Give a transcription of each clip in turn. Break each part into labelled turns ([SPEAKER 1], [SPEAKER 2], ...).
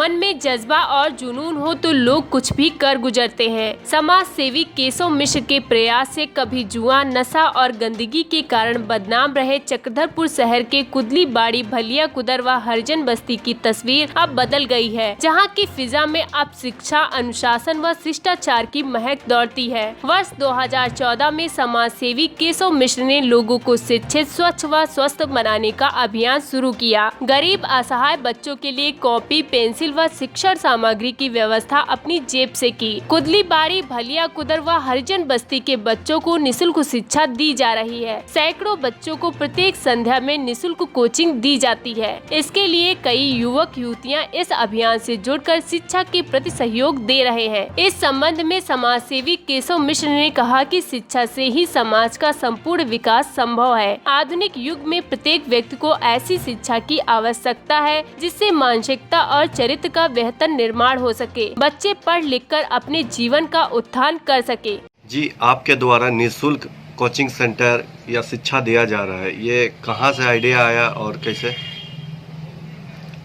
[SPEAKER 1] मन में जज्बा और जुनून हो तो लोग कुछ भी कर गुजरते हैं। समाज सेवी केशव मिश्र के प्रयास से कभी जुआ, नशा और गंदगी के कारण बदनाम रहे चक्रधरपुर शहर के कुदली बाड़ी, भलिया कुदर व हरिजन बस्ती की तस्वीर अब बदल गई है, जहां की फिजा में अब शिक्षा, अनुशासन व शिष्टाचार की महक दौड़ती है। वर्ष 2014 में समाज सेवी केशव मिश्र ने लोगों को शिक्षित, स्वच्छ व स्वस्थ बनाने का अभियान शुरू किया। गरीब असहाय बच्चों के लिए कॉपी, पेंसिल व शिक्षण सामग्री की व्यवस्था अपनी जेब से की। कुदली बाड़ी, भलिया कुदर व हरिजन बस्ती के बच्चों को निःशुल्क शिक्षा दी जा रही है। सैकड़ों बच्चों को प्रत्येक संध्या में निःशुल्क कोचिंग दी जाती है। इसके लिए कई युवक युवतियां इस अभियान से जुड़कर शिक्षा के प्रति सहयोग दे रहे हैं। इस संबंध में समाज सेवी केशव मिश्र ने कहा कि शिक्षा से ही समाज का संपूर्ण विकास संभव है। आधुनिक युग में प्रत्येक व्यक्ति को ऐसी शिक्षा की आवश्यकता है जिससे मानसिकता और चरित्र का बेहतर निर्माण हो सके, बच्चे पढ़ लिख कर अपने जीवन का उत्थान कर सके।
[SPEAKER 2] जी, आपके द्वारा निःशुल्क कोचिंग सेंटर या शिक्षा दिया जा रहा है, ये कहाँ से आइडिया आया और कैसे?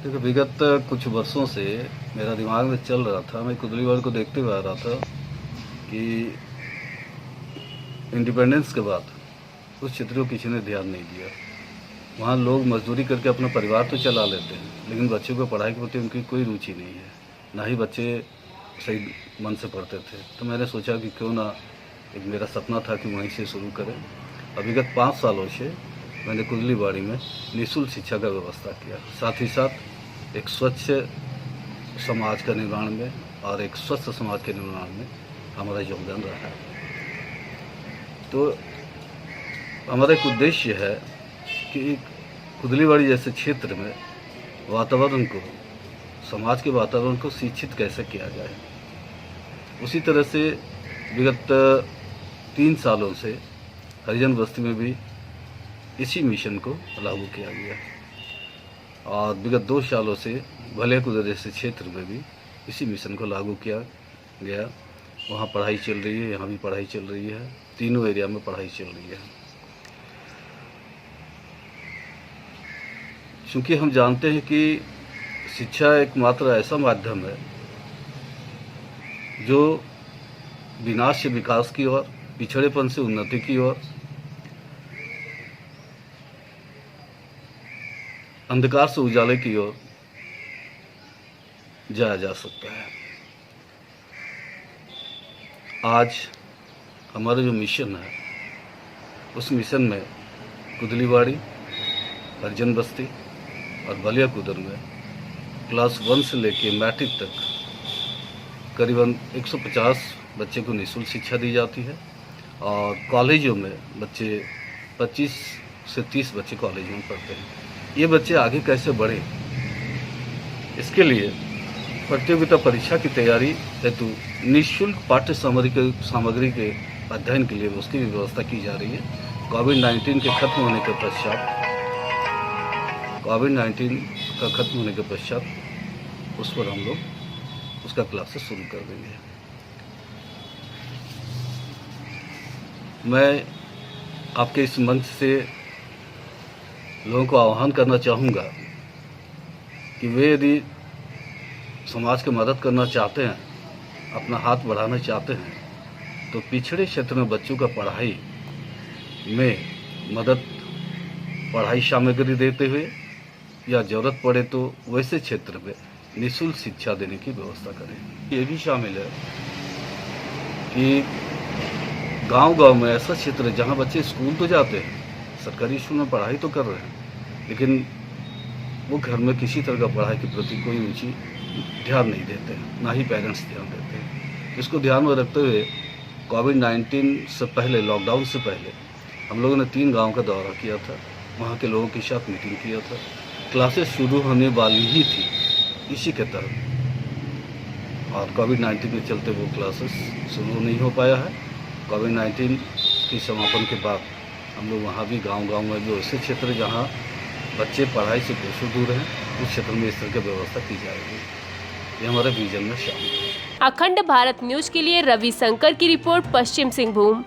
[SPEAKER 3] देखो, विगत कुछ वर्षों से मेरा दिमाग में चल रहा था, मैं कुदली बाड़ी को देखते हुए आ रहा था कि इंडिपेंडेंस के बाद उस क्षेत्र को किसी ने ध्यान नहीं दिया। वहाँ लोग मजदूरी करके अपना परिवार तो चला लेते हैं, लेकिन बच्चों को पढ़ाई के प्रति उनकी कोई रुचि नहीं है, ना ही बच्चे सही मन से पढ़ते थे। तो मैंने सोचा कि क्यों ना, एक मेरा सपना था कि वहीं से शुरू करें। अब विगत 5 सालों से मैंने कुदली बाड़ी में निःशुल्क शिक्षा का व्यवस्था किया, साथ ही साथ एक स्वच्छ समाज का निर्माण में और एक स्वस्थ समाज के निर्माण में हमारा योगदान रहा है। तो हमारा एक उद्देश्य है कि कुदली बाड़ी जैसे क्षेत्र में वातावरण को, समाज के वातावरण को शिक्षित कैसे किया जाए। उसी तरह से विगत 3 सालों से हरिजन बस्ती में भी इसी मिशन को लागू किया गया और विगत 2 सालों से भलिया कुदर जैसे क्षेत्र में भी इसी मिशन को लागू किया गया। वहाँ पढ़ाई चल रही है, यहाँ भी पढ़ाई चल रही है, तीनों एरिया में पढ़ाई चल रही है। चूँकि हम जानते हैं कि शिक्षा एकमात्र ऐसा माध्यम है जो विनाश से विकास की ओर, पिछड़ेपन से उन्नति की ओर, अंधकार से उजाले की ओर जाया जा सकता है। आज हमारा जो मिशन है, उस मिशन में कुदली बाड़ी, हरिजन बस्ती और भलिया कुदर में क्लास 1 से लेकर मैट्रिक तक करीबन 150 बच्चे को निःशुल्क शिक्षा दी जाती है और कॉलेजों में बच्चे 25 से 30 बच्चे कॉलेज में पढ़ते हैं। ये बच्चे आगे कैसे बढ़े, इसके लिए प्रतियोगिता परीक्षा की तैयारी हेतु निःशुल्क पाठ्य सामग्री के अध्ययन के लिए उसकी भी व्यवस्था की जा रही है। कोविड-19 के खत्म होने के पश्चात उस पर हम लोग उसका क्लासेस शुरू कर देंगे। मैं आपके इस मंच से लोगों को आह्वान करना चाहूँगा कि वे यदि समाज की मदद करना चाहते हैं, अपना हाथ बढ़ाना चाहते हैं, तो पिछड़े क्षेत्र में बच्चों का पढ़ाई में मदद, पढ़ाई सामग्री देते हुए या ज़रूरत पड़े तो वैसे क्षेत्र में निःशुल्क शिक्षा देने की व्यवस्था करें। ये भी शामिल है कि गांव-गांव में ऐसा क्षेत्र है जहां बच्चे स्कूल तो जाते हैं, सरकारी स्कूल में पढ़ाई तो कर रहे हैं, लेकिन वो घर में किसी तरह का पढ़ाई के प्रति कोई रुचि ध्यान नहीं देते हैं, ना ही पेरेंट्स ध्यान देते हैं। इसको ध्यान में रखते हुए कोविड-19 से पहले, लॉकडाउन से पहले हम लोगों ने 3 गाँव का दौरा किया था, वहाँ के लोगों के साथ मीटिंग किया था। क्लासेस शुरू होने वाली ही थी इसी के तहत, और कोविड-19 के चलते वो क्लासेस शुरू नहीं हो पाया है। कोविड-19 के समापन के बाद हम लोग वहाँ भी गांव-गांव में जो ऐसे क्षेत्र जहाँ बच्चे पढ़ाई से कोसों दूर हैं, उस क्षेत्र में इस तरह की व्यवस्था की जाएगी। ये हमारे विजन में शामिल है।
[SPEAKER 1] अखंड भारत न्यूज के लिए रवि शंकर की रिपोर्ट, पश्चिम सिंहभूम।